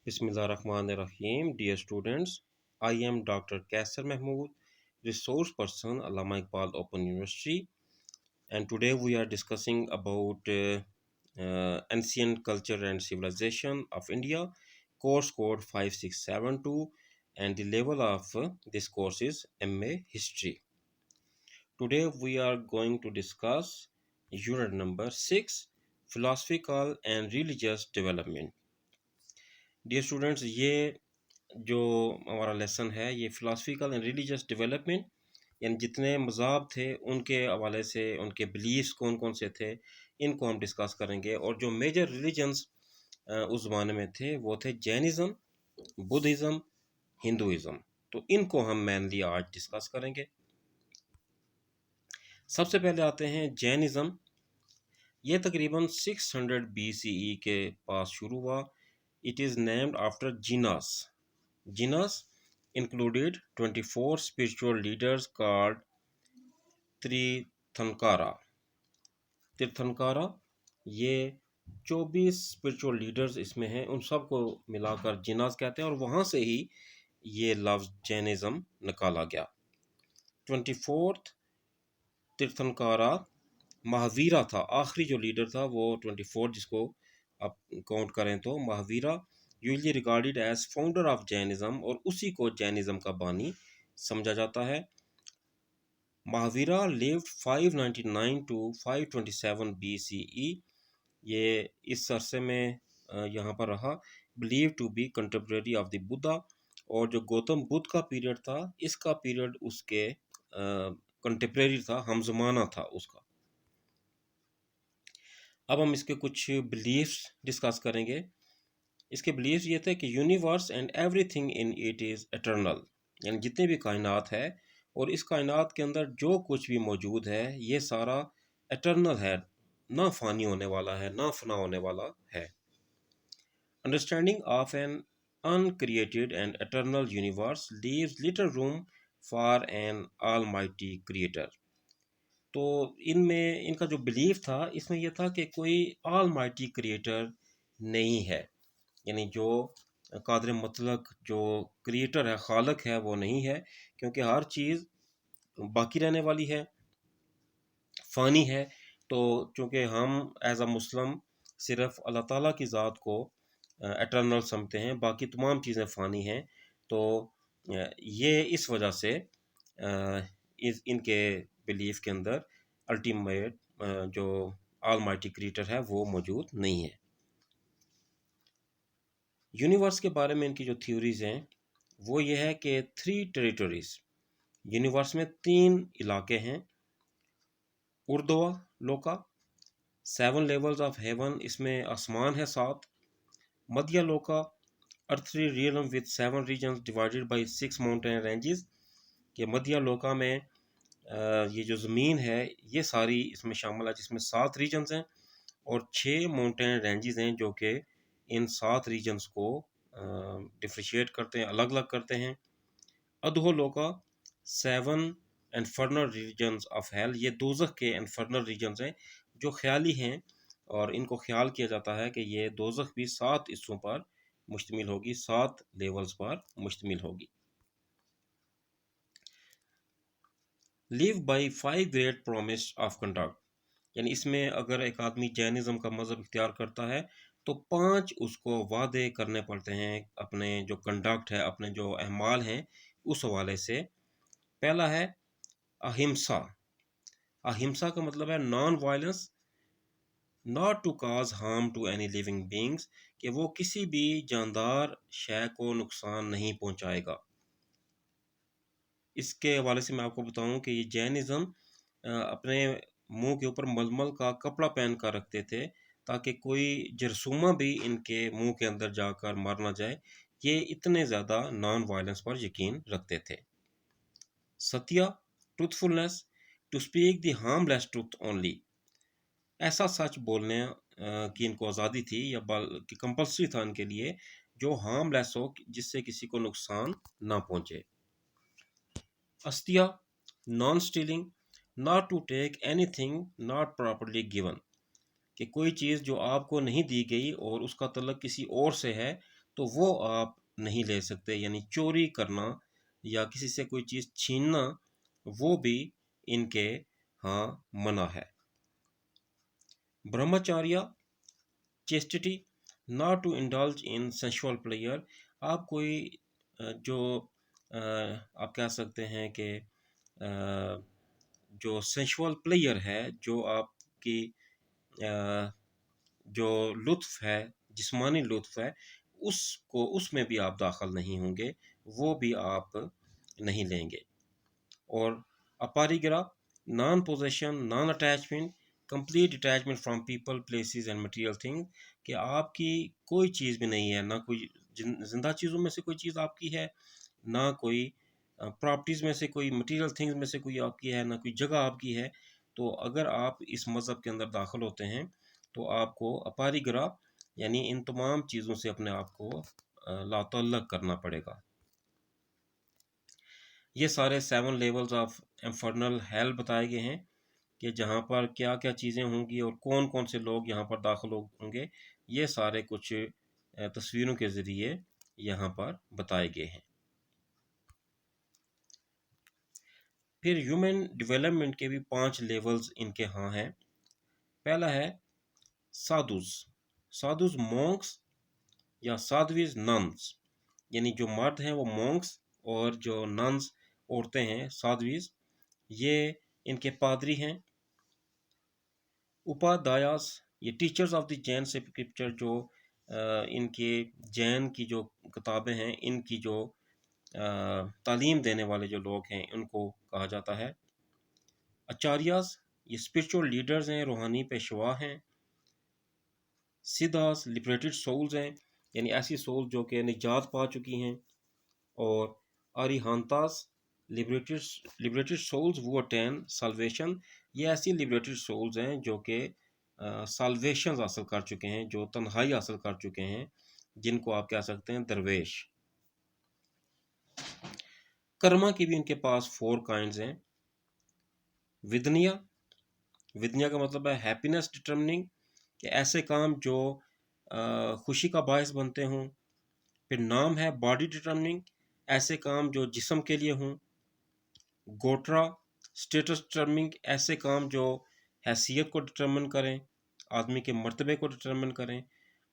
Bismillahirrahmanirrahim. Dear students, I am Dr. Kaisar Mahmood, resource person, Allama Iqbal Open University, and today we are discussing about ancient culture and civilization of India, course code 5672, and the level of this course is MA History. Today we are going to discuss unit number 6, philosophical and religious development. Dear students, ये जो हमारा lesson है ये philosophical and religious development यानी जितने मज़ाहब थे उनके हवाले से उनके बिलीफ्स कौन कौन से थे इनको हम डिस्कस करेंगे। और जो मेजर रिलीजन्स उस ज़माने में थे वो थे जैनिज़्म, बुद्धिज़्म, हिंदुइज़्म। तो इनको हम मेनली आज डिस्कस करेंगे। सबसे पहले आते हैं जैनिज़्म। ये तकरीबन 600 BCE के पास शुरू हुआ। It is named after Jinas. Jinas included 24 spiritual leaders called Tirthankara. Tirthankara ये 24 स्पिरिचुअल लीडर्स इसमें हैं, उन सब को मिलाकर जिनास कहते हैं और वहाँ से ही ये लफ्ज़ जैनिज़्म निकाला गया। 24th तीर्थंकारा महावीरा था, आखिरी जो लीडर था वो 24 जिसको आप काउंट करें तो Mahavira usually regarded as founder of Jainism और उसी को जैनिज़्म का बानी समझा जाता है। Mahavira lived 599 to 527 BCE। ये इस अरसे में यहाँ पर रहा। Believe to be contemporary of the Buddha. और जो गौतम बुद्ध का पीरियड था इसका पीरियड उसके कंटेम्प्रेरी था, हमज़माना था उसका। अब हम इसके कुछ बिलीफ्स डिस्कस करेंगे। इसके बिलीव्स ये थे कि universe and everything in it is eternal, यानी जितने भी कायनात है और इस कायनात के अंदर जो कुछ भी मौजूद है ये सारा एटर्नल है, ना फ़ानी होने वाला है ना फना होने वाला है। Understanding of an uncreated and eternal universe leaves little room for an almighty creator. तो इनमें इनका जो बिलीफ था इसमें यह था कि कोई ऑलमाइटी क्रिएटर नहीं है, यानी जो कादिर मुतलक जो क्रिएटर है, खालक है, वो नहीं है, क्योंकि हर चीज़ बाकी रहने वाली है, फ़ानी है। तो चूँकि हम एज़ अ मुस्लिम सिर्फ़ अल्लाह ताला की ज़ात को एटर्नल समझते हैं, बाकी तमाम चीज़ें फ़ानी हैं। तो ये इस वजह से इस इनके बिलीफ के अंदर अल्टीमेट जो ऑलमाइटी क्रिएटर है वो मौजूद नहीं है। यूनिवर्स के बारे में इनकी जो थ्योरीज़ हैं वो ये है कि 3 टेरिटरीज़, यूनिवर्स में 3 इलाके हैं। उर्दवा लोका, 7 लेवल्स ऑफ हेवन, इसमें आसमान है 7। Madhya Loka, earthly realm with 7 regions divided by 6 mountain ranges, कि मध्य लोका में ये जो ज़मीन है ये सारी इसमें शामिल है, जिसमें 7 रीजन्स हैं और 6 माउंटेन रेंजेस हैं जो कि इन 7 रीजन्स को डिफ्रेंशिएट करते हैं, अलग अलग करते हैं। अधोलोका, 7 इन्फर्नल रीजन्स ऑफ हेल, ये दोज़ख के इन्फर्नल रीजन्स हैं जो ख्याली हैं और इनको ख्याल किया जाता है कि ये दोज़ख भी 7 हिस्सों पर मुश्तमिल होगी, 7 लेवल्स पर मुश्तमिल होगी। Live by 5 great promise of conduct, यानी इसमें अगर एक आदमी जैनिज़्म का मज़हब इख्तियार करता है तो 5 उसको वादे करने पड़ते हैं अपने जो कंडक्ट है, अपने जो अहमाल हैं उस हवाले से। पहला है अहिंसा। अहिंसा का मतलब है non violence, not to cause harm to any living beings, कि वो किसी भी जानदार शय को नुकसान नहीं पहुंचाएगा। इसके हवाले से मैं आपको बताऊं कि ये जैनिज़्म अपने मुंह के ऊपर मलमल का कपड़ा पहन कर रखते थे ताकि कोई जरसूमा भी इनके मुंह के अंदर जाकर मर ना जाए। ये इतने ज़्यादा नॉन वायलेंस पर यकीन रखते थे। Satya, truthfulness, to speak the harmless truth only, ऐसा सच बोलने की इनको आज़ादी थी या बल्कि कंपल्सरी था इनके लिए जो हार्मलेस हो, जिससे किसी को नुकसान ना पहुंचे। Asteya, non stealing, not to take anything not properly given, कि कोई चीज़ जो आपको नहीं दी गई और उसका तल्लुक किसी और से है तो वो आप नहीं ले सकते। यानी चोरी करना या किसी से कोई चीज़ छीनना, वो भी इनके हाँ मना है। Brahmacharya, chastity, not to indulge in sensual pleasure. आप कोई जो आप कह सकते हैं कि जो सेंसुअल प्लेयर है, जो आपकी जो लुत्फ़ है, जिस्मानी लुत्फ़ है, उसको उसमें भी आप दाखिल नहीं होंगे, वो भी आप नहीं लेंगे। और aparigraha, non possession, non attachment, complete detachment from people, places and material thing, कि आपकी कोई चीज़ भी नहीं है, ना कोई जिंदा चीज़ों में से कोई चीज़ आपकी है, ना कोई प्रॉपर्टीज़ में से कोई, मटेरियल थिंग्स में से कोई आपकी है, ना कोई जगह आपकी है। तो अगर आप इस मज़हब के अंदर दाखिल होते हैं तो आपको अपरिग्रह यानी इन तमाम चीज़ों से अपने आप को लातल्लक़ करना पड़ेगा। ये सारे 7 लेवल्स ऑफ इंफर्नल हेल बताए गए हैं कि जहाँ पर क्या-क्या चीज़ें होंगी और कौन-कौन से लोग यहाँ पर दाखिल होंगे। ये सारे कुछ तस्वीरों के ज़रिए यहाँ पर बताए गए हैं। फिर ह्यूमन डेवलपमेंट के भी 5 लेवल्स इनके यहाँ हैं। पहला है साधुस। साधुस मॉन्क्स या साध्वीज नन्स, यानी जो मर्द हैं वो मॉन्क्स और जो नन्स औरतें हैं साध्वीज, ये इनके पादरी हैं। उपाध्यायस, ये teachers of the Jain scripture, जो इनके जैन की जो किताबें हैं, इनकी जो तालीम देने वाले जो लोग हैं, उनको कहा जाता है। आचार्यास, ये स्पिरिचुअल लीडर्स हैं, रूहानी पेशवा हैं। सिद्धास, लिबरेटेड सोल्स हैं, यानी ऐसी सोल जो कि निजात पा चुकी हैं। और अरिहंतास, लिबरेटेड लिबरेटेड सोल्स वो अटेन साल्वेशन, ये ऐसी लिबरेटेड सोल्स हैं जो कि साल्वेशन हासिल कर चुके हैं, जो तन्हाई हासिल कर चुके हैं, जिनको आप कह सकते हैं दरवेश। कर्मा की भी इनके पास 4 काइंड्स हैं। विदनिया, विदनिया का मतलब है हैप्पीनेस डिटर्मिनिंग, कि ऐसे काम जो खुशी का बायस बनते हों। फिर नाम है बॉडी डिटर्मिनिंग, ऐसे काम जो जिस्म के लिए हों। गोट्रा, स्टेटस डिटर्मिनिंग, ऐसे काम जो हैसियत को डिटर्मिन करें, आदमी के मर्तबे को डिटर्मिन करें।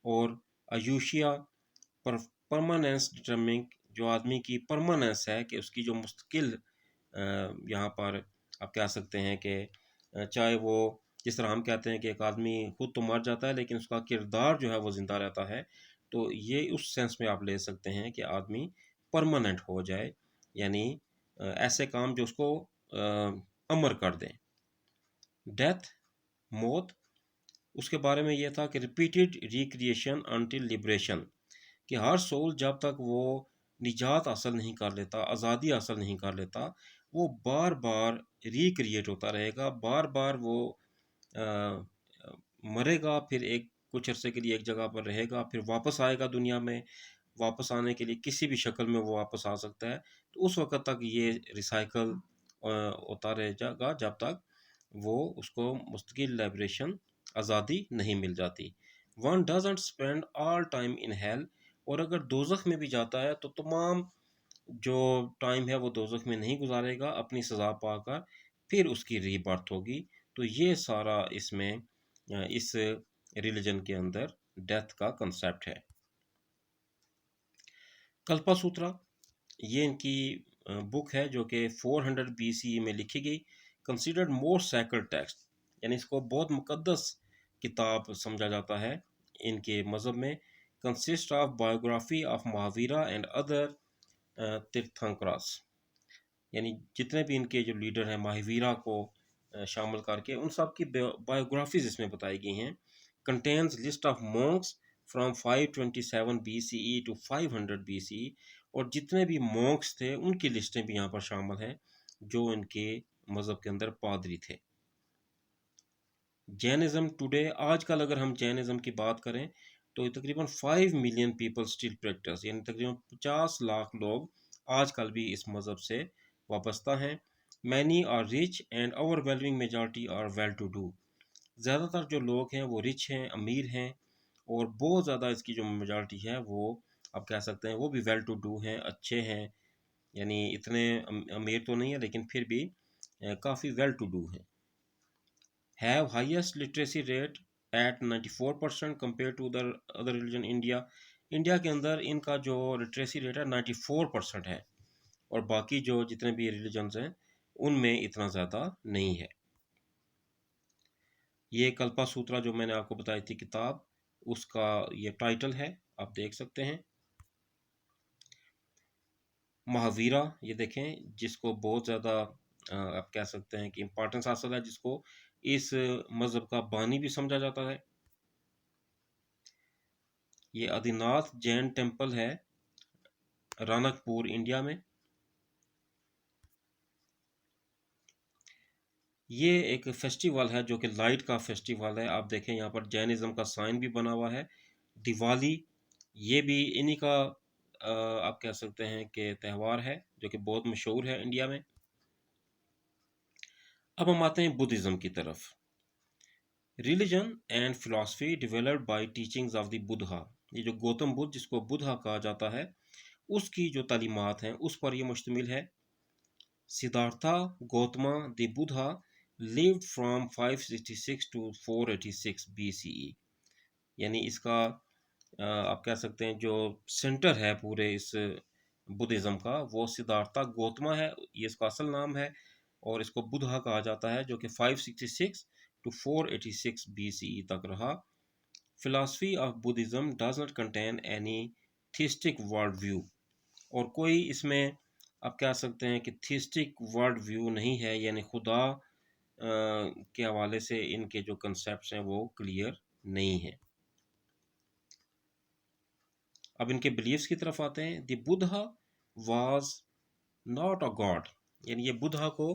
और आयुशिया, पर परमानेंस डिटर्मिनिंग, जो आदमी की परमानेंस है, कि उसकी जो मुस्तकिल यहाँ पर आप कह सकते हैं कि चाहे वो, जिस तरह हम कहते हैं कि एक आदमी खुद तो मर जाता है लेकिन उसका किरदार जो है वो ज़िंदा रहता है, तो ये उस सेंस में आप ले सकते हैं कि आदमी परमानेंट हो जाए, यानी ऐसे काम जो उसको अमर कर दें। डेथ, मौत, उसके बारे में ये था कि रिपीटेड रिक्रिएशन अनटिल लिबरेशन, कि हर सोल जब तक वो निजात हासिल नहीं कर लेता, आज़ादी हासिल नहीं कर लेता, वो बार बार रिक्रिएट होता रहेगा, बार बार वो अ, मरेगा, फिर एक कुछ अरसे के लिए एक जगह पर रहेगा, फिर वापस आएगा दुनिया में। वापस आने के लिए किसी भी शक्ल में वो वापस आ सकता है। तो उस वक़्त तक ये रिसाइकल होता रहेगा जब तक वो उसको मुस्तकिल लिबरेशन, आज़ादी नहीं मिल जाती। One doesn't spend all time in hell, और अगर दोज़ख में भी जाता है तो तमाम जो टाइम है वो दोज़ख में नहीं गुजारेगा, अपनी सज़ा पाकर फिर उसकी रीबर्थ होगी। तो ये सारा इसमें इस रिलीजन के अंदर डेथ का कंसेप्ट है। कल्पा सूत्रा, ये इनकी बुक है जो कि 400 BCE में लिखी गई। कंसिडर्ड मोर सैक्रेड टेक्स्ट, यानी इसको बहुत मुकद्दस किताब समझा जाता है इनके मज़हब में। Consist of biography of Mahavira and other Tirthankaras, यानी जितने भी इनके जो लीडर हैं महावीरा को शामिल करके उन सब की बायोग्राफीज इसमें बताई गई हैं। Contains list of monks from 527 BCE to 500 BCE, और जितने भी मॉन्क्स थे उनकी लिस्टें भी यहाँ पर शामिल हैं जो इनके मज़हब के अंदर पादरी थे। जैनिज़्म टुडे, आजकल अगर हम जैनिज़्म की बात करें तो तकरीबन 5 मिलियन पीपल स्टिल प्रैक्टिस, यानी तकरीबन 50 लाख लोग आजकल भी इस मज़हब से वाबस्ता हैं। Many are rich and overwhelming majority are well to do, ज़्यादातर जो लोग हैं वो रिच हैं, अमीर हैं, और बहुत ज़्यादा इसकी जो मेजॉरिटी है वो आप कह सकते हैं वो भी वेल टू डू हैं, अच्छे हैं, यानी इतने अमीर तो नहीं है लेकिन फिर भी काफ़ी वेल टू डू हैं। Have highest literacy rate at 94% compare to the other religion India. India के अंदर इनका जो लिटरेसी रेट है 94% है, और बाकी जो जितने भी रिलीजन्स हैं उनमें इतना ज़्यादा नहीं है। ये कल्पा सूत्रा जो मैंने आपको बताई थी किताब, उसका ये टाइटल है, आप देख सकते हैं। महावीरा, ये देखें, जिसको बहुत ज़्यादा आप कह सकते हैं कि इम्पोर्टेंस हासिल है, जिसको इस मज़हब का बानी भी समझा जाता है। ये आदिनाथ जैन टेम्पल है रानकपुर इंडिया में। ये एक फेस्टिवल है जो कि लाइट का फेस्टिवल है। आप देखें यहाँ पर जैनिज़्म का साइन भी बना हुआ है। दिवाली, ये भी इन्हीं का आप कह सकते हैं कि त्यौहार है जो कि बहुत मशहूर है इंडिया में। अब हम आते हैं बुद्धिज़्म की तरफ। Religion and philosophy developed by teachings of the Buddha. ये जो गौतम बुद्ध, जिसको बुद्धा कहा जाता है, उसकी जो तालीमात हैं उस पर यह मुश्तमिल है। Siddhartha Gautama the Buddha lived from 566 to 486 BCE। यानी इसका आप कह सकते हैं जो सेंटर है पूरे इस बुद्धिज़्म का, वो सिद्धार्था गौतमा है, ये इसका असल नाम है, और इसको बुद्धा कहा जाता है, जो कि 566 टू 486 BCE तक रहा। Philosophy of Buddhism does not contain any theistic world view, और कोई इसमें आप कह सकते हैं कि थिस्टिक वर्ल्ड व्यू नहीं है, यानी खुदा के हवाले से इनके जो कंसेप्ट्स हैं वो क्लियर नहीं हैं। अब इनके बिलीव्स की तरफ आते हैं। The Buddha was not a God, यानी ये बुद्धा को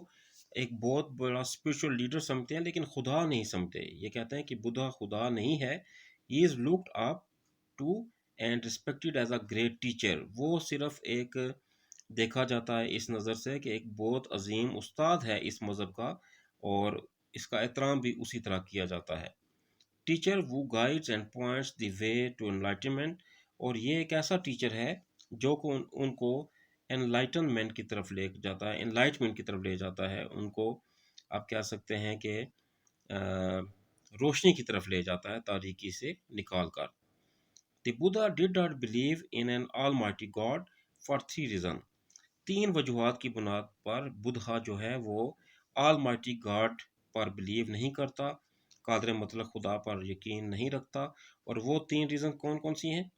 एक बहुत बड़ा स्पिरिचुअल लीडर समझते हैं लेकिन खुदा नहीं समझते। ये कहते हैं कि बुद्धा खुदा नहीं है। He is looked up to and respected as a great teacher. वो सिर्फ एक देखा जाता है इस नज़र से कि एक बहुत अजीम उस्ताद है इस मज़हब का, और इसका एहतराम भी उसी तरह किया जाता है। टीचर वो guides and points the way to enlightenment, और ये एक ऐसा टीचर है जो को उनको एनलाइटनमेंट की तरफ ले जाता है, एनलाइटमेंट की तरफ ले जाता है उनको। आप कह सकते हैं कि रोशनी की तरफ ले जाता है तारीकी से निकाल कर। The Buddha did not believe in an almighty God for three reason. तीन वजूहात की बुनियाद पर बुद्धा जो है वो ऑलमाइटी गॉड पर बिलीव नहीं करता, कादर मतलब खुदा पर यकीन नहीं रखता। और वो तीन रीज़न कौन कौन सी हैं?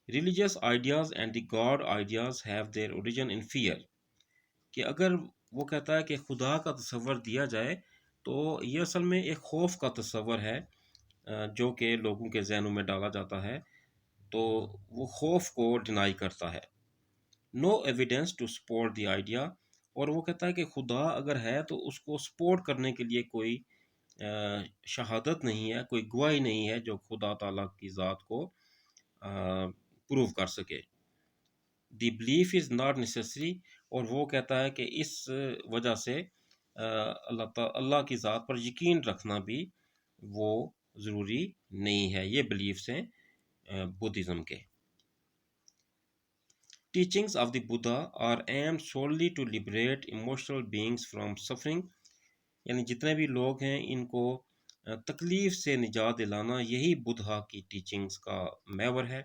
Religious ideas and the God ideas have their origin in fear. कि अगर वो कहता है कि खुदा का तस्वर दिया जाए तो ये असल में एक खौफ का तस्वर है, जो कि लोगों के जहनों में डाला जाता है, तो वो खौफ को डिनाई करता है। No evidence to support the idea, और वो कहता है कि खुदा अगर है तो उसको सपोर्ट करने के लिए कोई शहादत नहीं है, कोई गवाही नहीं है जो खुदा ताला की ज़ात को प्रूव कर सके। The belief is not necessary, और वो कहता है कि इस वजह से अल्लाह की ज़ात पर यकीन रखना भी वो ज़रूरी नहीं है। ये बिलीफ्स हैं बुद्धिज़्म के। Teachings of the Buddha are aimed solely to liberate emotional beings from suffering. यानी जितने भी लोग हैं इनको तकलीफ से निजात दिलाना, यही बुद्धा की टीचिंग्स का महवर है।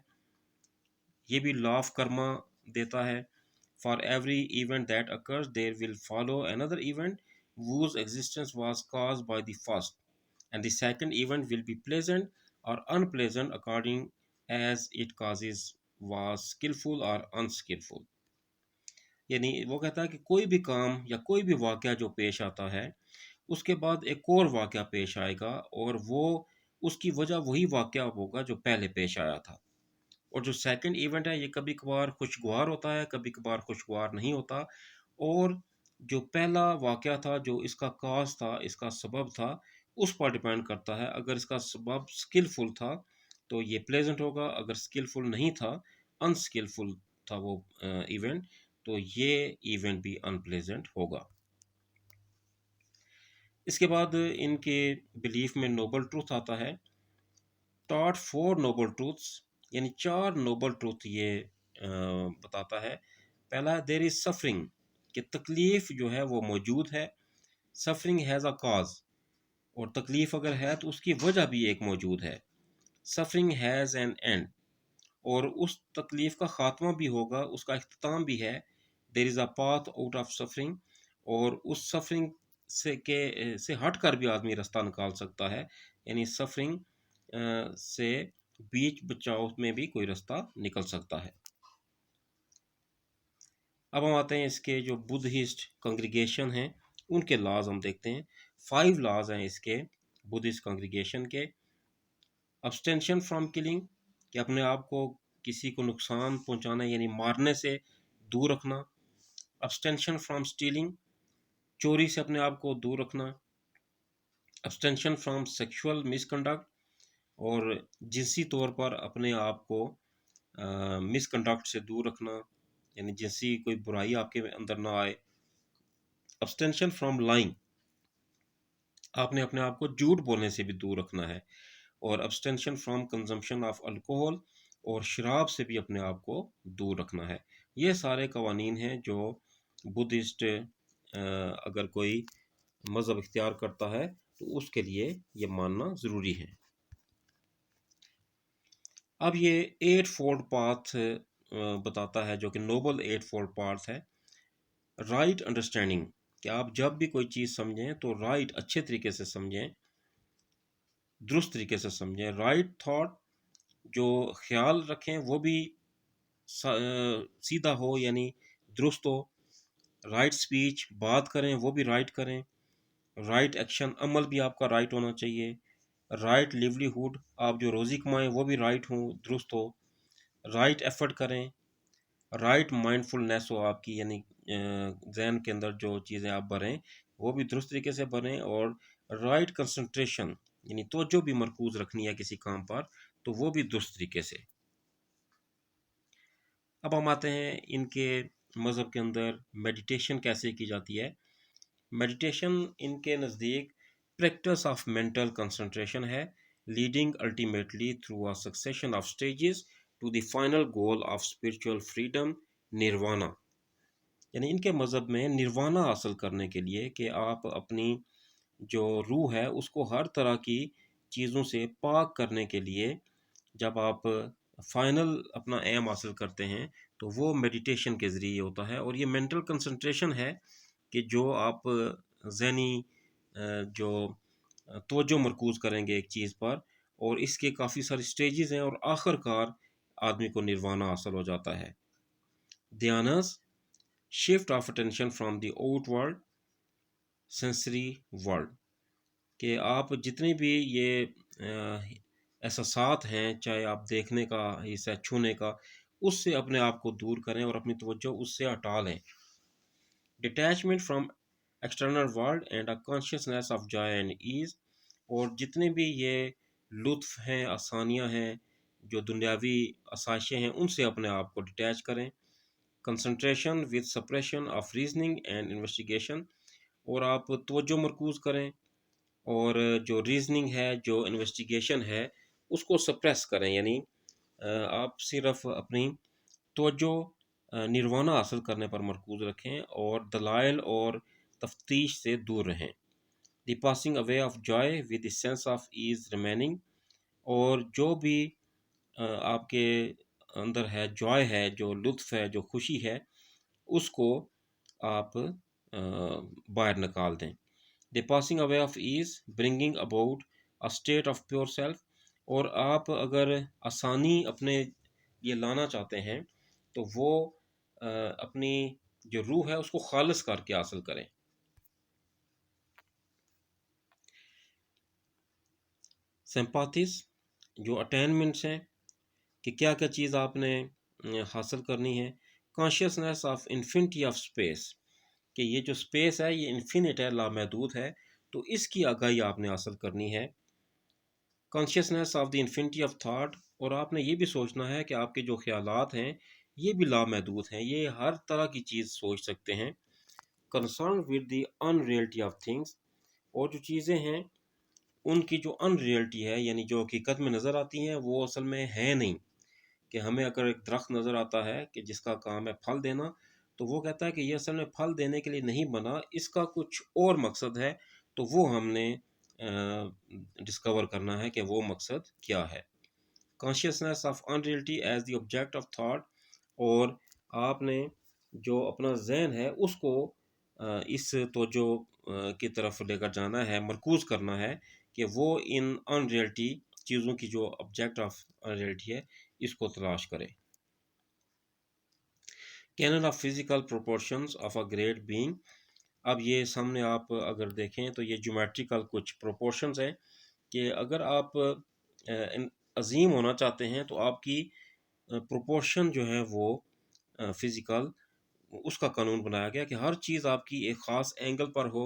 ये भी लॉ ऑफ कर्मा देता है। For every event that occurs there will follow another event whose existence was caused by the first, and the second event will be pleasant or unpleasant according as it causes was skillful or unskillful। यानी वो कहता है कि कोई भी काम या कोई भी वाक़या जो पेश आता है, उसके बाद एक और वाक़या पेश आएगा, और वो उसकी वजह वही वाक़या होगा जो पहले पेश आया था। और जो सेकंड इवेंट है ये कभी-कभार खुशगवार होता है, कभी-कभार खुशगवार नहीं होता। और जो पहला वाक़या था, जो इसका कॉज़ था, इसका सबब था, उस पर डिपेंड करता है। अगर इसका सबब स्किलफुल था, तो ये प्लेज़ेंट होगा, अगर स्किलफुल नहीं था, अनस्किलफुल था वो इवेंट, तो ये इवेंट भी अनप्लेज़ेंट होगा। इसके बाद इनके बिलीफ में नोबल ट्रुथ आता है। टॉट फोर नोबल ट्रूथ्स यानी 4 नोबल ट्रुथ ये बताता है। पहला, देयर इज़ सफरिंग, कि तकलीफ़ जो है वो मौजूद है। सफरिंग हैज़ अ कॉज़, और तकलीफ़ अगर है तो उसकी वजह भी एक मौजूद है। सफरिंग हैज़ एन एंड, और उस तकलीफ़ का ख़ात्मा भी होगा, उसका इख्तिताम भी है। There is a path out of suffering, और उस सफरिंग से हट कर भी आदमी रास्ता निकाल सकता है। यानी सफरिंग से बीच बचाव में भी कोई रास्ता निकल सकता है। अब हम आते हैं इसके जो बुद्धिस्ट कांग्रीगेशन हैं उनके लॉज हम देखते हैं। 5 लॉज हैं इसके बुद्धिस्ट कांग्रीगेशन के। अब्सटेंशन फ्रॉम किलिंग, कि अपने आप को किसी को नुकसान पहुंचाना यानी मारने से दूर रखना। अब्सटेंशन फ्रॉम स्टीलिंग, चोरी से अपने आप को दूर रखना। अब्सटेंशन फ्रॉम सेक्सुअल मिसकंडक्ट, और जिनसी तौर पर अपने आप को मिसकंडक्ट से दूर रखना, यानी जिनसी कोई बुराई आपके अंदर ना आए। अब्सटेंशन फ्रॉम लाइंग, आपने अपने आप को झूठ बोलने से भी दूर रखना है। और अब्सटेंशन फ्रॉम कंजम्पशन ऑफ अल्कोहल, और शराब से भी अपने आप को दूर रखना है। ये सारे कवानीन हैं जो बुद्धिस्ट अगर कोई मज़हब इख्तियार करता है तो उसके लिए ये मानना ज़रूरी है। अब ये 8 फोल्ड पाथ बताता है, जो कि नोबल 8 फोल्ड पाथ है। राइट अंडरस्टैंडिंग, कि आप जब भी कोई चीज़ समझें तो राइट अच्छे तरीके से समझें, दुरुस्त तरीके से समझें। राइट थॉट, जो ख्याल रखें वो भी सीधा हो यानी दुरुस्त हो। राइट स्पीच, बात करें वो भी राइट करें। राइट एक्शन, अमल भी आपका राइट होना चाहिए। राइट लिवलीहुड, आप जो रोज़ी कमाएं वो भी राइट हो, दुरुस्त हो। राइट एफर्ट करें। राइट माइंडफुलनेस हो आपकी, यानी जहन के अंदर जो चीज़ें आप भरें वो भी दुरुस्त तरीके से भरें। और राइट कंसंट्रेशन, यानी तो जो भी मरकूज रखनी है किसी काम पर तो वो भी दुरुस्त तरीके से। अब हम आते हैं इनके मज़हब के अंदर मेडिटेशन कैसे की जाती है। मेडिटेशन इनके नज़दीक प्रैक्टिस ऑफ मेंटल कंसंट्रेशन है, leading ultimately through a succession of stages to the final goal of spiritual freedom, nirvana. यानी इनके मज़हब में निर्वाणा हासिल करने के लिए कि आप अपनी जो रूह है उसको हर तरह की चीज़ों से पाक करने के लिए जब आप फाइनल अपना एम हासिल करते हैं तो वो मेडिटेशन के ज़रिए होता है। और ये मेंटल कंसंट्रेशन है कि जो आप ज़हनी जो तवज्जो मरकूज़ करेंगे एक चीज़ पर, और इसके काफ़ी सारे स्टेजेस हैं और आखिरकार आदमी को निर्वाणा हासिल हो जाता है। Dhyanas, shift of attention from the outward sensory world, कि आप जितने भी ये एहसासात हैं, चाहे आप देखने का हिस्सा, छूने का, उससे अपने आप को दूर करें और अपनी तवज्जो उससे हटा लें। Detachment from external world and a consciousness of joy and ease, और जितने भी ये लुत्फ़ हैं, आसानियाँ हैं, जो दुनियावी आसाइशें हैं, उनसे अपने आप को डिटैच करें। Concentration with suppression of reasoning and investigation, और आप तवज्जो मरकूज़ करें और जो रीजनिंग है, जो इन्वेस्टिगेशन है, उसको सप्रेस करें। यानी आप सिर्फ अपनी तवज्जो निर्वाणा हासिल करने पर मरकूज़ रखें और दलाइल और तफ्तीश से दूर रहें। The passing away of joy with the sense of ease remaining, और जो भी आपके अंदर है, जॉय है, जो लुत्फ़ है, जो खुशी है, उसको आप बाहर निकाल दें। The passing away of ease bringing about a state of pure self, और आप अगर आसानी अपने ये लाना चाहते हैं तो वो अपनी जो रूह है उसको खालिस करके हासिल करें। सिंपैथीज, जो अटेनमेंट्स हैं कि क्या क्या चीज़ आपने हासिल करनी है। Consciousness of infinity of space, कि ये जो स्पेस है ये इन्फिनिट है, लामहदूद है, तो इसकी आगाही आपने हासिल करनी है। Consciousness of the infinity of thought, और आपने ये भी सोचना है कि आपके जो ख्यालात हैं ये भी लामहदूद हैं, ये हर तरह की चीज़ सोच सकते हैं। Concern with the unreality of things, और जो चीज़ें हैं उनकी जो अनरियलिटी है, यानी जो हकीकत में नज़र आती हैं वो असल में है नहीं, कि हमें अगर एक दरख्त नज़र आता है कि जिसका काम है फल देना, तो वो कहता है कि ये असल में फल देने के लिए नहीं बना, इसका कुछ और मकसद है। तो वो हमने डिस्कवर करना है कि वो मकसद क्या है। Consciousness of unreality as the object of thought, और आपने जो अपना जहन है उसको इस तवज्जो की तरफ लेकर जाना है, मरकूज़ करना है कि वो इन अनरियलिटी चीज़ों की जो ऑब्जेक्ट ऑफ अनरियलिटी है इसको तलाश करे। Canon of physical proportions of a great being. अब ये सामने आप अगर देखें तो ये ज्योमेट्रिकल कुछ प्रोपोर्शंस हैं कि अगर आप अजीम होना चाहते हैं तो आपकी प्रोपोर्शन जो है वो फिज़िकल, उसका कानून बनाया गया कि हर चीज़ आपकी एक ख़ास एंगल पर हो,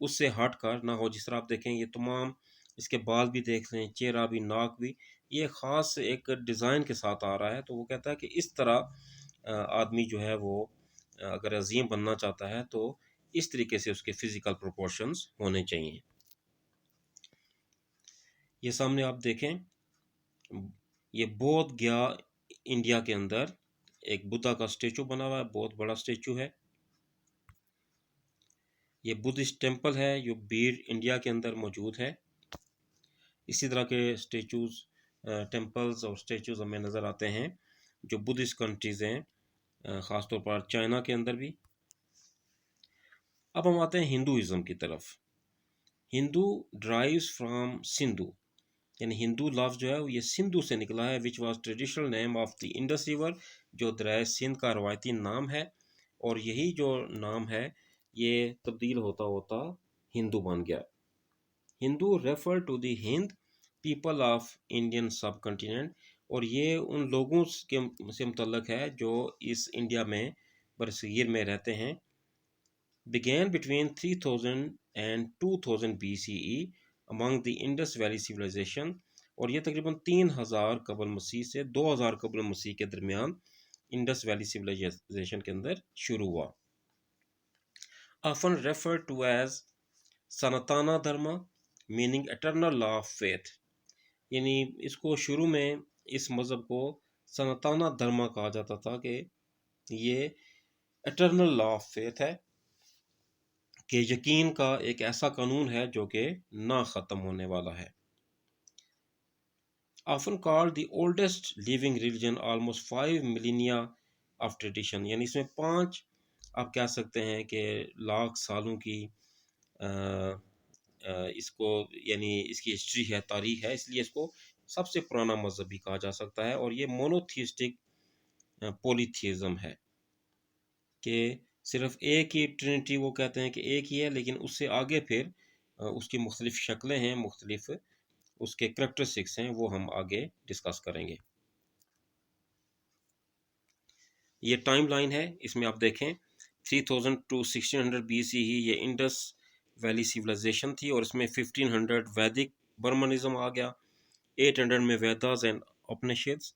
उससे हट कर ना हो। जिस तरह आप देखें ये तमाम, इसके बाल भी देख लें, चेहरा भी, नाक भी, ये ख़ास एक डिज़ाइन के साथ आ रहा है। तो वो कहता है कि इस तरह आदमी जो है वो अगर अज़ीम बनना चाहता है तो इस तरीके से उसके फ़िज़िकल प्रोपोर्शंस होने चाहिए। ये सामने आप देखें, ये बोध गया इंडिया के अंदर एक बुद्धा का स्टेचू बना हुआ है, बहुत बड़ा स्टेचू है। ये बुद्धिस्ट टेम्पल है जो बीड इंडिया के अंदर मौजूद है। इसी तरह के स्टेचूज़, टेम्पल्स और स्टेचूज़ हमें नज़र आते हैं जो बुद्धिस्ट कंट्रीज़ हैं, ख़ास तौर पर चाइना के अंदर भी। अब हम आते हैं हिंदुइज़्म की तरफ। हिंदू ड्राइव्स फ्रॉम सिंधु, यानी हिंदू लफ्ज़ जो है वो ये सिंधु से निकला है, which was traditional name of the Indus river, जो दरिया सिंध का रवायती नाम है। और यही जो नाम है ये तब्दील होता होता हिंदू बन गया। Hindu refer to the Hind people of Indian subcontinent, और ये उन लोगों के से मुतल्लक है जो इस इंडिया में बरसगीर में रहते हैं। began between 3000 and 2000 BCE among the Indus Valley Civilization, और ये तकरीबन 3000 कबल मसीह से 2000 कबल मसीह के दरमियान इंडस वैली सिविलाइजेशन के अंदर शुरू हुआ। often referred to as सनातना धर्म, meaning eternal law of faith, यानी इसको शुरू में इस मज़हब को सनातना धर्म कहा जाता था कि ये एटर्नल लॉ ऑफ फेथ है, कि यकीन का एक ऐसा कानून है जो कि ना ख़त्म होने वाला है। Often called the oldest living religion, almost 5 Melania of tradition, यानी इसमें 5 आप कह सकते हैं कि लाख सालों की इसको, यानी इसकी हिस्ट्री है, तारीख है, इसलिए इसको सबसे पुराना मज़हब भी कहा जा सकता है। और ये मोनोथीस्टिक पॉलीथीज़म है कि सिर्फ एक ही ट्रिनिटी, वो कहते हैं कि एक ही है, लेकिन उससे आगे फिर उसकी मुख्तलिफ शक्लें हैं, मुख्तलिफ उसके करैक्टरिस्टिक्स हैं, वो हम आगे डिस्कस करेंगे। ये टाइम लाइन है, इसमें आप देखें 3000 टू 1600 BC ही ये इंडस वैली सिविलाइजेशन थी, और इसमें 1500 वैदिक बर्मनिज्म आ गया, 800 में वेदास एंड उपनिषद्स,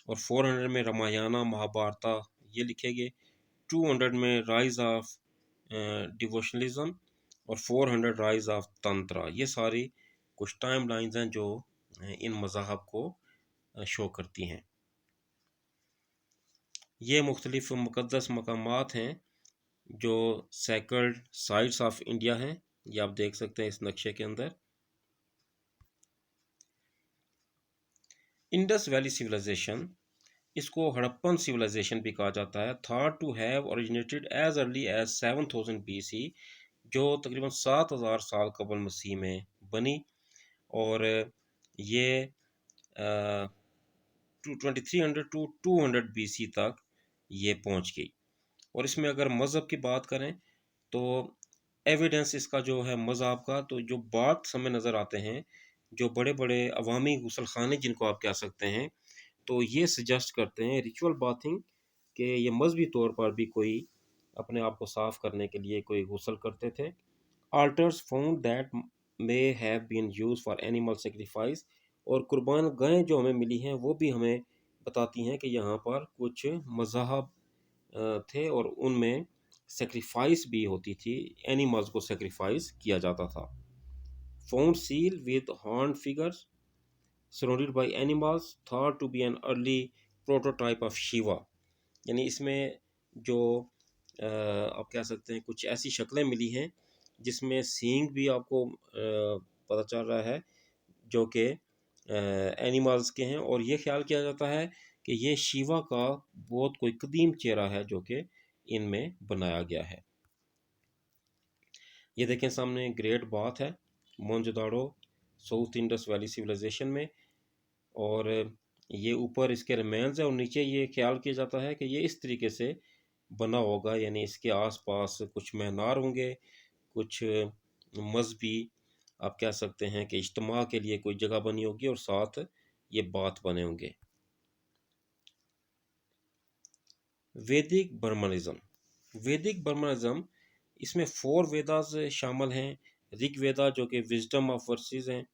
और 400 में रामायण महाभारता ये लिखे गए, 200 में राइज ऑफ डिवोशनलिज्म, और 400 राइज ऑफ तंत्रा। ये सारी कुछ टाइम लाइन्स हैं जो इन मज़ाहब को शो करती हैं। ये मुख्तलिफ मुक़द्दस मकामात हैं जो सैक्रेड साइट्स ऑफ इंडिया हैं, ये आप देख सकते हैं इस नक्शे के अंदर। इंडस वैली सिविलाइजेशन, इसको हड़प्पन सिविलाइजेशन भी कहा जाता है, thought to have originated as early as 7000 BC, जो तकरीबन 7000 साल कबल मसीह में बनी, और ये 2300 टू 200 BC तक ये पहुंच गई। और इसमें अगर मज़हब की बात करें तो एविडेंस इसका जो है मज़हब का, तो जो बाथ हमें नज़र आते हैं, जो बड़े बड़े अवामी गुसल खाने जिनको आप कह सकते हैं, तो ये सजेस्ट करते हैं रिचुअल बाथिंग, कि ये मजहबी तौर पर भी कोई अपने आप को साफ़ करने के लिए कोई गुसल करते थे। altars found that may have been used for animal sacrifice, और कुर्बान गायें जो हमें मिली हैं वो भी हमें बताती हैं कि यहाँ पर कुछ मज़हब थे, और उनमें सेक्रीफाइस भी होती थी, एनिमल्स को सेक्रीफाइस किया जाता था। Found seal with horn figures, surrounded by animals thought to be an early prototype of Shiva. यानी इसमें जो आप कह सकते हैं कुछ ऐसी शक्लें मिली हैं जिसमें सींग भी आपको पता चल रहा है जो कि एनिमल्स के हैं, और ये ख्याल किया जाता है कि ये शिवा का बहुत कोई कदीम चेहरा है जो कि इनमें बनाया गया है। ये देखें सामने ग्रेट बाथ है Mohenjodaro south Indus valley civilization में, और ये ऊपर इसके रिमेन्स है और नीचे ये ख्याल किया जाता है कि ये इस तरीके से बना होगा, यानी इसके आसपास कुछ मीनार होंगे, कुछ मजहबी आप कह सकते हैं कि इज्तिमा के लिए कोई जगह बनी होगी, और साथ ये बात बने होंगे। वैदिक बर्मनिज्म। वैदिक बर्मनिज्म इसमें 4 वेदास शामिल हैं। ऋग वेदा जो कि विजडम ऑफ वर्सेस हैं,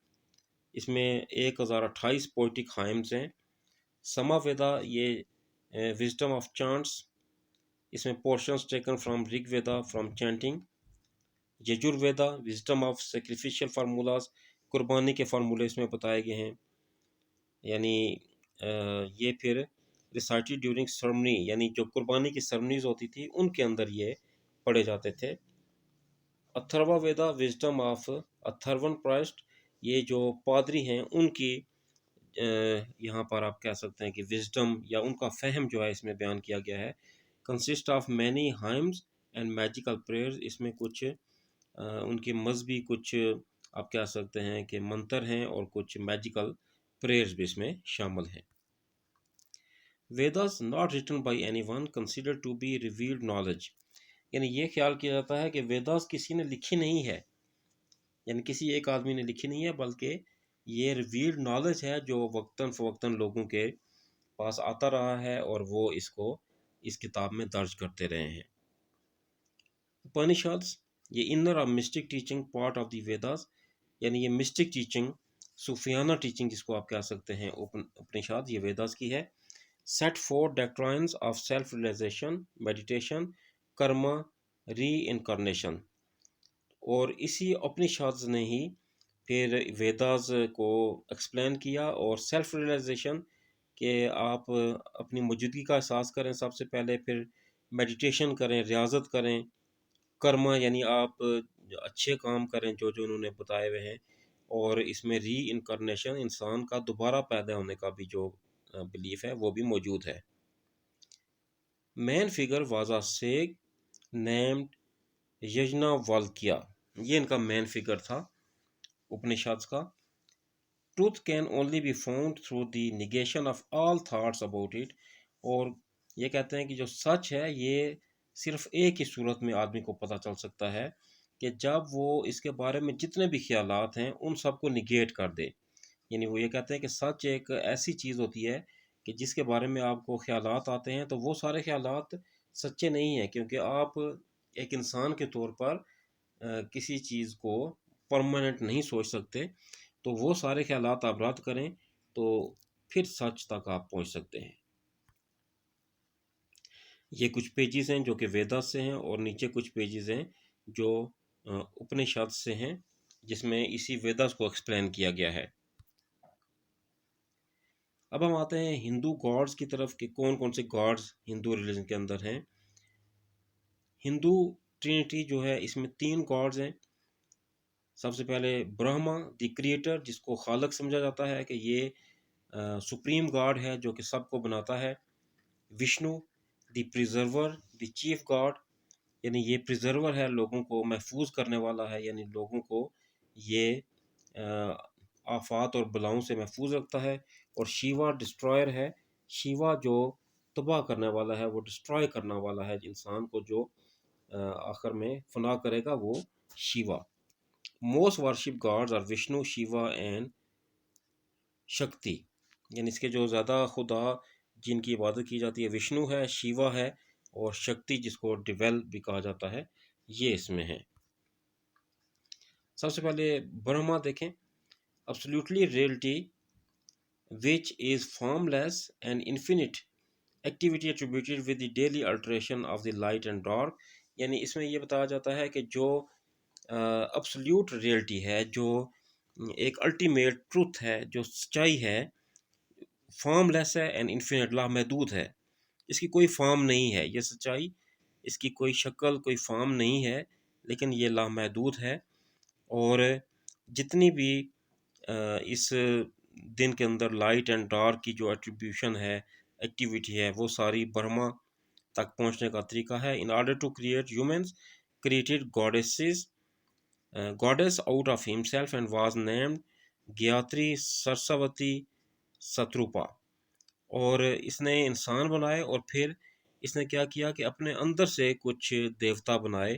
इसमें 1028 पोइटिक हाइम्स हैं। समावेदा ये विजडम ऑफ चांट्स, इसमें portions taken from Rig Veda from chanting. Yajurveda wisdom of sacrificial formulas, कुर्बानी के फार्मूले इसमें बताए गए हैं, यानी ये फिर रिसाइटेड ड्यूरिंग सरमनी, यानी जो कुर्बानी की सरमनीज होती थी उनके अंदर ये पढ़े जाते थे। अथर्वा वेदा विजडम ऑफ अथर्वन प्राइस्ट, ये जो पादरी हैं उनकी यहाँ पर आप कह सकते हैं कि विजडम या उनका फहम जो है इसमें बयान किया गया है। Consist of many hymns and magical prayers, इसमें कुछ उनके मजहबी कुछ आप कह सकते हैं कि मंत्र हैं और कुछ मैजिकल प्रेयर्स भी इसमें शामिल हैं। Vedas not written by anyone considered to be revealed knowledge, यानी ये ख्याल किया जाता है कि वेदास किसी ने लिखी नहीं है, यानी किसी एक आदमी ने लिखी नहीं है, बल्कि ये रिवील्ड नॉलेज है जो वक्तन फ़वक्तन लोगों के पास आता रहा है और वो इसको इस किताब में दर्ज करते रहे हैं। उपनिषद्स, ये इनर और mistake teaching part of the Vedas, यानी ये मिस्टिक टीचिंग सूफियाना टीचिंग जिसको आप कह सकते हैं उपनिषद ये वेदास की है। Set forth doctrines of self realisation, meditation, karma, reincarnation, और इसी उपनिषद ने ही फिर वेदास को एक्सप्लेन किया, और सेल्फ रियलाइजेशन कि आप अपनी मौजूदगी का एहसास करें सबसे पहले, फिर मेडिटेशन करें, रियाजत करें, कर्मा यानी आप अच्छे काम करें जो जो उन्होंने बताए हुए हैं, और इसमें री इनकारनेशन इंसान का दोबारा पैदा होने का भी जो बिलीफ है वो भी मौजूद है। Main figure was a sage named Yajnavalkya, ये इनका मेन फिगर था उपनिषद का। Truth can only be found through the negation of all thoughts about it, और ये कहते हैं कि जो सच है ये सिर्फ एक ही सूरत में आदमी को पता चल सकता है कि जब वो इसके बारे में जितने भी ख्यालात हैं उन सबको निगेट कर दे। यानी वो ये कहते हैं कि सच एक ऐसी चीज़ होती है कि जिसके बारे में आपको ख्यालात आते हैं तो वो सारे ख्यालात सच्चे नहीं हैं, क्योंकि आप एक इंसान के तौर पर किसी चीज़ को परमानेंट नहीं सोच सकते। तो वो सारे ख्यालात आप रद्द करें तो फिर सच तक आप पहुंच सकते हैं। ये कुछ पेजेस हैं जो कि वेदास से हैं, और नीचे कुछ पेजेस हैं जो उपनिषद से हैं जिसमें इसी वेदास को एक्सप्लेन किया गया है। अब हम आते हैं हिंदू गॉड्स की तरफ कि कौन कौन से गॉड्स हिंदू रिलीजन के अंदर हैं। हिंदू ट्रिनिटी जो है इसमें 3 गॉड्स हैं। सबसे पहले ब्रह्मा द क्रिएटर, जिसको खालक समझा जाता है कि ये सुप्रीम गॉड है जो कि सबको बनाता है। Vishnu the preserver the chief God, यानी ये प्रिजर्वर है, लोगों को महफूज करने वाला है, यानी लोगों को ये आफात और बलाओं से महफूज रखता है। और शिवा डिस्ट्रॉयर है, शिवा जो तबाह करने वाला है, वो डिस्ट्रॉय करने वाला है इंसान को, जो आखिर में फना करेगा, वो Shiva. Most worship gods are Vishnu, Shiva and Shakti, यानी इसके जो ज़्यादा खुदा जिनकी इबादत की जाती है विष्णु है, शिवा है, और शक्ति जिसको डिवेल भी कहा जाता है, ये इसमें है। सबसे पहले ब्रह्मा देखें। Absolutely reality which is formless and infinite activity attributed with the daily alteration of the light and dark, यानी इसमें ये बताया जाता है कि जो एब्सोल्यूट रियलिटी है, जो एक अल्टीमेट ट्रूथ है, जो सच्चाई है, फॉर्मलेस है एंड इन्फिनिट, लामहदूद है। इसकी कोई फॉर्म नहीं है ये सच्चाई, इसकी कोई शक्ल कोई फॉर्म नहीं है, लेकिन ये लामहदूद है। और जितनी भी इस दिन के अंदर लाइट एंड डार्क की जो एट्रीब्यूशन है, एक्टिविटी है, वो सारी ब्रह्मा तक पहुंचने का तरीका है। In order to create humans created goddesses, goddess out of himself and was named Gayatri Saraswati Shatarupa. और इसने इंसान बनाए और फिर इसने क्या किया कि अपने अंदर से कुछ देवता बनाए,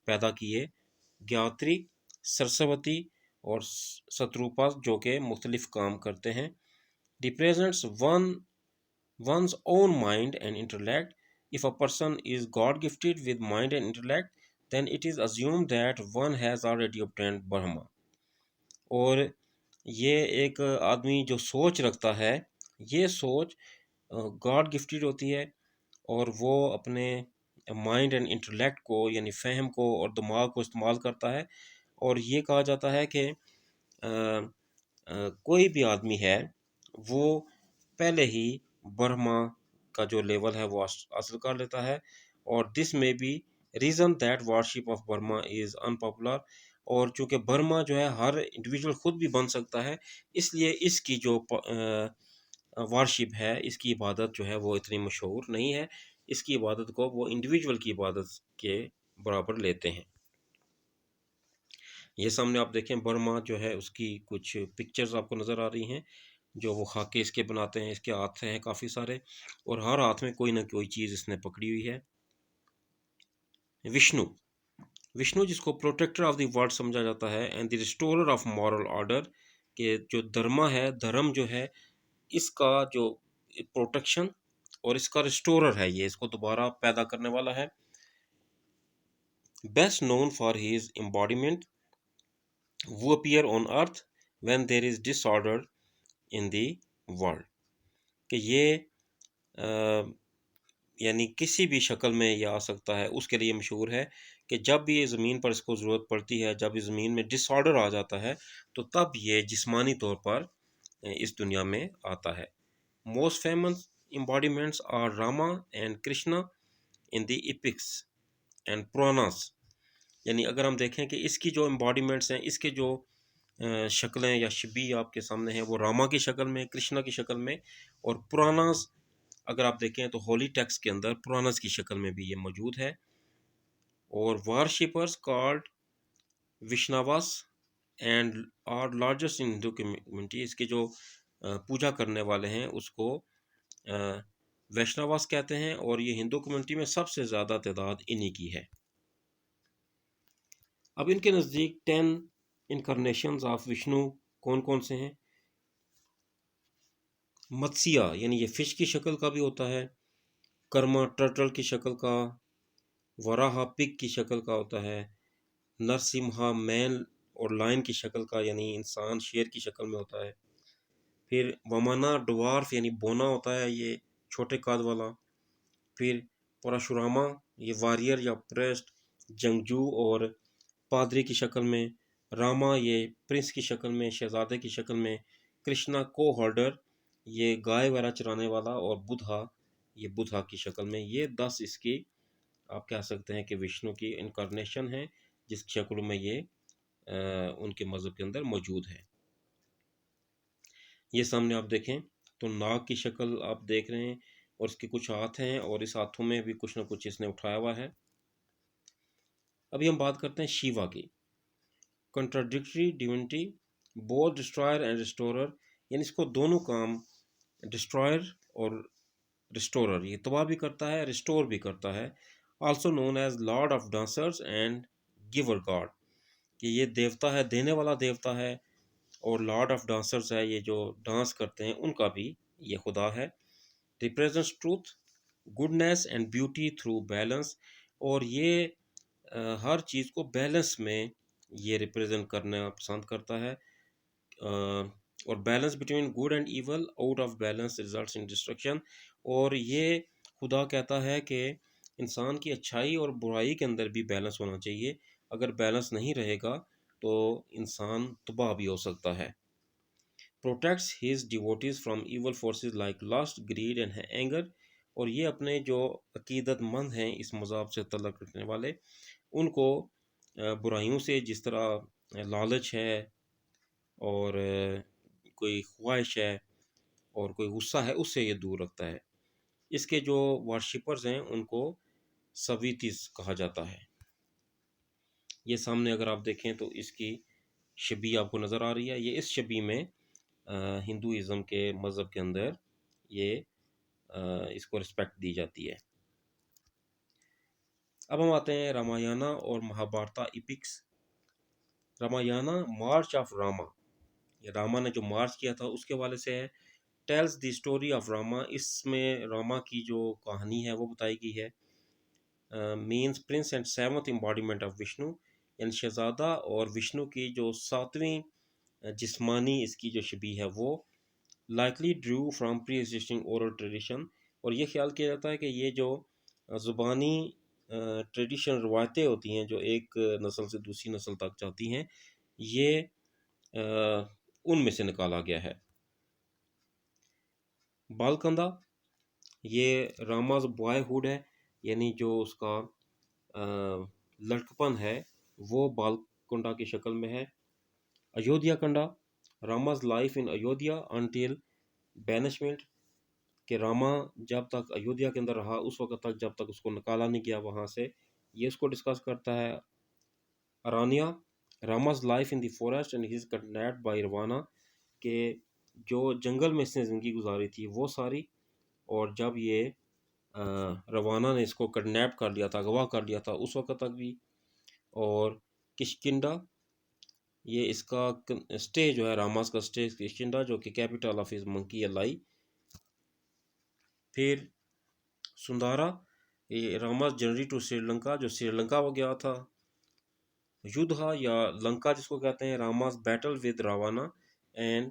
पैदा किए, ज्ञात्री, सरस्वती और शत्रुपा, जो कि मुख्तलिफ काम करते हैं। Represents one's own mind and intellect. If a person is God gifted with mind and intellect, then it is assumed that one has already obtained Brahma. और ये एक आदमी जो सोच रखता है, ये सोच गॉड गिफ्टेड होती है, और वो अपने माइंड एंड इंटेलेक्ट को, यानी फहम को और दिमाग को इस्तेमाल करता है। और ये कहा जाता है कि कोई भी आदमी है वो पहले ही ब्रह्मा का जो लेवल है वो हासिल कर लेता है। और this may be reason that worship of Brahma is unpopular. और चूँकि ब्रह्मा जो है हर इंडिविजुअल खुद भी बन सकता है, इसलिए इसकी जो वर्शिप है, इसकी इबादत जो है वो इतनी मशहूर नहीं है। इसकी इबादत को वो इंडिविजुअल की इबादत के बराबर लेते हैं। ये सामने आप देखें, बर्मा जो है उसकी कुछ पिक्चर्स आपको नज़र आ रही हैं, जो वो खाके इसके बनाते हैं। इसके हाथ हैं काफ़ी सारे, और हर हाथ में कोई ना कोई चीज़ इसने पकड़ी हुई है। विष्णु, विष्णु जिसको प्रोटेक्टर ऑफ द वर्ल्ड समझा जाता है and the restorer of moral order, के जो धर्मा है, धर्म जो है, इसका जो प्रोटेक्शन और इसका रिस्टोरर है, ये इसको दोबारा पैदा करने वाला है। Best known for his embodiment, वो appear on earth when there is disorder in the world, कि ये यानी किसी भी शक्ल में ये आ सकता है, उसके लिए मशहूर है कि जब भी ये ज़मीन पर इसको ज़रूरत पड़ती है, जब इस ज़मीन में डिसऑर्डर आ जाता है, तो तब ये जिस्मानी तौर पर इस दुनिया में आता है। Most famous embodiments are Rama and Krishna in the epics and Puranas. यानी अगर हम देखें कि इसकी जो एम्बॉडीमेंट्स हैं, इसके जो शक्लें या शबी आपके सामने हैं, वो रामा की शक्ल में, कृष्णा की शक्ल में, और पुराणास अगर आप देखें तो होली टेक्स्ट के अंदर पुराणास की शक्ल में भी ये मौजूद है। और worshippers called Vaishnavas and are largest in Hindu community, इसके जो पूजा करने वाले हैं उसको वैष्णवास कहते हैं, और ये हिंदू कम्युनिटी में सबसे ज़्यादा तादाद इन्हीं की है। अब इनके नज़दीक 10 इनकारनेशंस ऑफ विष्णु कौन कौन से हैं? मत्स्या यानी ये फिश की शक्ल का भी होता है, कर्मा टर्टल की शक्ल का, वराहा पिग की शक्ल का होता है, नरसिम्हा मैन और लायन की शक्ल का, यानी इंसान शेर की शक्ल में होता है। फिर वमना डवार्फ यानी बोना होता है, ये छोटे कद वाला। फिर परशुरामा, ये वॉरियर या प्रेस्ट, जंगजू और पादरी की शक्ल में। रामा, ये प्रिंस की शक्ल में, शहजादे की शक्ल में। कृष्णा को होल्डर, ये गाय वगैरह चराने वाला। और बुधा, ये बुधा की शक्ल में। ये 10 इसकी आप कह सकते हैं कि विष्णु की इनकारनेशन है, जिस शक्ल में ये उनके मज़हब के अंदर मौजूद है। ये सामने आप देखें तो नाग की शक्ल आप देख रहे हैं, और इसके कुछ हाथ हैं, और इस हाथों में भी कुछ ना कुछ इसने उठाया हुआ है। अभी हम बात करते हैं शिवा की। Contradictory divinity, both destroyer and restorer, यानी इसको दोनों काम, डिस्ट्रॉयर और रिस्टोरर, ये तबाह भी करता है, रिस्टोर भी करता है। Also known as lord of dancers and giver god, कि ये देवता है, देने वाला देवता है, और लॉर्ड ऑफ डांसर्स है, ये जो डांस करते हैं उनका भी ये खुदा है। Represents truth, goodness and beauty through balance, और ये हर चीज़ को बैलेंस में ये रिप्रेजेंट करना पसंद करता है। और balance between good and evil, out of balance results in destruction. और ये खुदा कहता है कि इंसान की अच्छाई और बुराई के अंदर भी बैलेंस होना चाहिए। अगर बैलेंस नहीं रहेगा तो इंसान तबाह भी हो सकता है। Protects his devotees from evil forces like lust, greed and anger, और ये अपने जो अकीदतमंद हैं इस मज़हब से तल्लुक़ रखने वाले, उनको बुराइयों से, जिस तरह लालच है और कोई ख्वाहिश है और कोई गुस्सा है, उससे ये दूर रखता है। इसके जो वर्शिपर्स हैं उनको सवीतिस कहा जाता है। ये सामने अगर आप देखें तो इसकी शबी आपको नज़र आ रही है। ये इस शबी में हिंदुइज़्म के मज़हब के अंदर ये इसको रिस्पेक्ट दी जाती है। अब हम आते हैं रामायणा और महाभारता इपिक्स। रामायणा मार्च ऑफ रामा, ये रामा ने जो मार्च किया था उसके हवाले से है। Tells the story of Rama, इसमें रामा की जो कहानी है वो बताई गई है। Means Prince and seventh embodiment of Vishnu, यानी शहजादा और विष्णु की जो सातवीं जिस्मानी इसकी जो शबी है वो likely Drew from pre existing oral tradition, और ये ख्याल किया जाता है कि ये जो ज़ुबानी ट्रेडिशन रवायतें होती हैं जो एक नस्ल से दूसरी नस्ल तक जाती हैं, ये उनमें से निकाला गया है। बालकंदा, ये रामाज बॉयहुड है, यानी जो उसका लड़कपन है वो बालकुंडा की शक्ल में है। Ayodhya Kanda, Rama's life in Ayodhya until banishment, कि रामा जब तक अयोध्या के अंदर रहा उस वक्त तक जब तक उसको निकाला नहीं गया वहाँ से, ये उसको डिस्कस करता है। Aranya, Rama's life in the forest and he is kidnapped by Ravana, के जो जंगल में इसने ज़िंदगी गुजारी थी वो सारी, और जब ये रवाना ने इसको किडनैप कर लिया था, अगवा कर लिया था, उस वक्त तक भी। और किष्किंधा, ये इसका स्टे जो है, रामास का स्टे किष्किंधा, जो कि कैपिटल ऑफ हिज मंकी लाई। फिर सुंदारा, ये रामास जर्नी टू श्रीलंका, जो श्रीलंका वो गया था। युद्धा या लंका जिसको कहते हैं, Rama's battle with Ravana and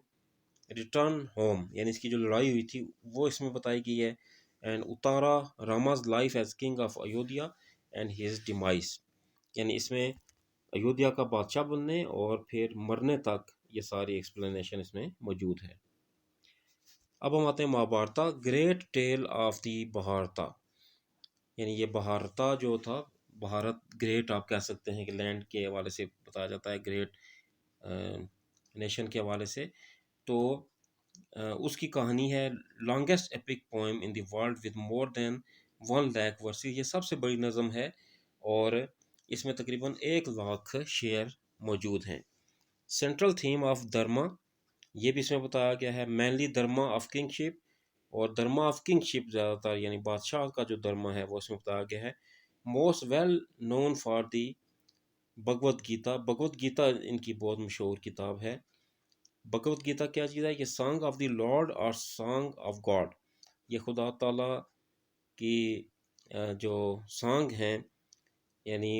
return home, यानी इसकी जो लड़ाई हुई थी वो इसमें बताई गई है। And Uttara, Rama's life as king of Ayodhya and his demise, यानी इसमें अयोध्या का बादशाह बनने और फिर मरने तक ये सारी एक्सप्लेनेशन इसमें मौजूद है। अब हम आते हैं महाभारता, ग्रेट टेल ऑफ दी भारता, यानी ये भारता जो था, भारत ग्रेट आप कह सकते हैं कि लैंड के हवाले से बताया जाता है, ग्रेट नेशन के हवाले से। तो उसकी कहानी है longest epic poem in the world with more than 1 lakh versus, ये सबसे बड़ी नज़म है और इसमें तकरीबन 1 लाख शेर मौजूद हैं। सेंट्रल थीम ऑफ धर्मा, ये भी इसमें बताया गया है। मैनली धर्मा ऑफ किंगशिप, और धर्मा ऑफ किंगशिप ज़्यादातर यानी बादशाह का जो धर्मा है वो इसमें बताया गया है। Most well known for the Bhagavad Gita, Bhagavad Gita इनकी बहुत मशहूर किताब है। भगवद गीता क्या चीज़ है? ये सॉन्ग ऑफ द लॉर्ड और सॉन्ग ऑफ गॉड, ये खुदा ताला की जो सॉन्ग हैं, यानी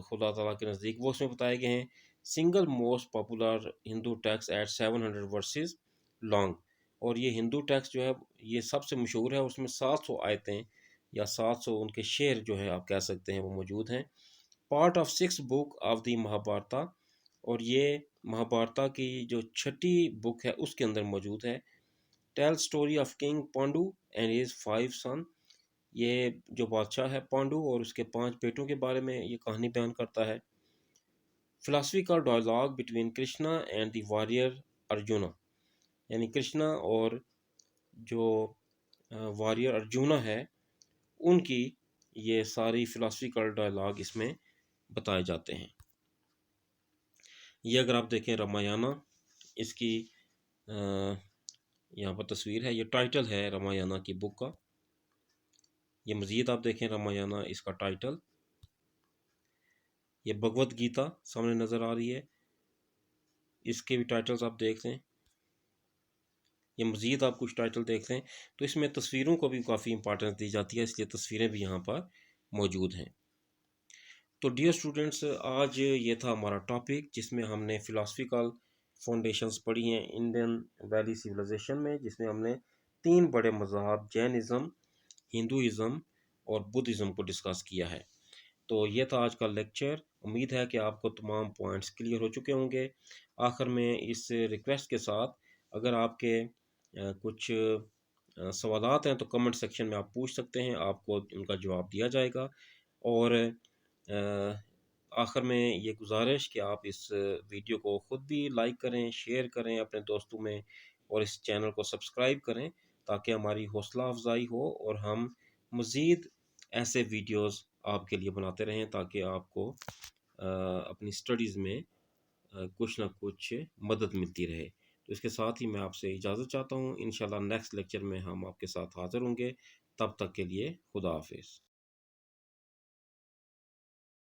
खुदा ताला के नज़दीक वो उसमें बताए गए हैं। Single most popular Hindu text at 700 verses long, और ये हिंदू टेक्स्ट जो है ये सबसे मशहूर है, उसमें 700 आयतें या 700 उनके शेर जो है आप कह सकते हैं वो मौजूद हैं। Part of 6 book of the Mahabharata, और ये महाभारता की जो छठी बुक है उसके अंदर मौजूद है। Tell story of king Pandu and his 5 son, ये जो बादशाह है पांडु और उसके 5 बेटों के बारे में ये कहानी बयान करता है। Philosophical dialogue between Krishna and the warrior Arjuna, यानी कृष्णा और जो वॉरियर अर्जुना है उनकी ये सारी फिलासफिकल डायलॉग इसमें बताए जाते हैं। ये अगर आप देखें रामायणा, इसकी यहाँ पर तस्वीर है, ये टाइटल है रामायणा की बुक का। ये मज़ीद आप देखें रामायणा इसका टाइटल, ये भगवद गीता सामने नज़र आ रही है, इसके भी टाइटल्स आप देख लें। ये मज़ीद आप कुछ टाइटल देख लें तो इसमें तस्वीरों को भी काफ़ी इंपॉर्टेंस दी जाती है, इसलिए तस्वीरें भी यहाँ पर मौजूद हैं। तो डियर स्टूडेंट्स, आज ये था हमारा टॉपिक जिसमें हमने फ़िलासफ़िकल फाउंडेशंस पढ़ी हैं इंडियन वैली सिविलाइजेशन में, जिसमें हमने 3 बड़े मज़ाहब जैनिज़्म, हिंदुइज़्म और बुद्धिज़्म को डिस्कस किया है। तो ये था आज का लेक्चर। उम्मीद है कि आपको तमाम पॉइंट्स क्लियर हो चुके होंगे। आखिर में इस रिक्वेस्ट के साथ, अगर आपके कुछ सवालात हैं तो कमेंट सेक्शन में आप पूछ सकते हैं, आपको उनका जवाब दिया जाएगा। और आखिर में ये गुजारिश कि आप इस वीडियो को ख़ुद भी लाइक करें, शेयर करें अपने दोस्तों में, और इस चैनल को सब्सक्राइब करें ताकि हमारी हौसला अफजाई हो और हम मज़ीद ऐसे वीडियोस आपके लिए बनाते रहें ताकि आपको अपनी स्टडीज़ में कुछ ना कुछ मदद मिलती रहे। तो इसके साथ ही मैं आपसे इजाज़त चाहता हूँ। इंशाल्लाह नेक्स्ट लेक्चर में हम आपके साथ हाज़िर होंगे। तब तक के लिए खुदा हाफ़िज़।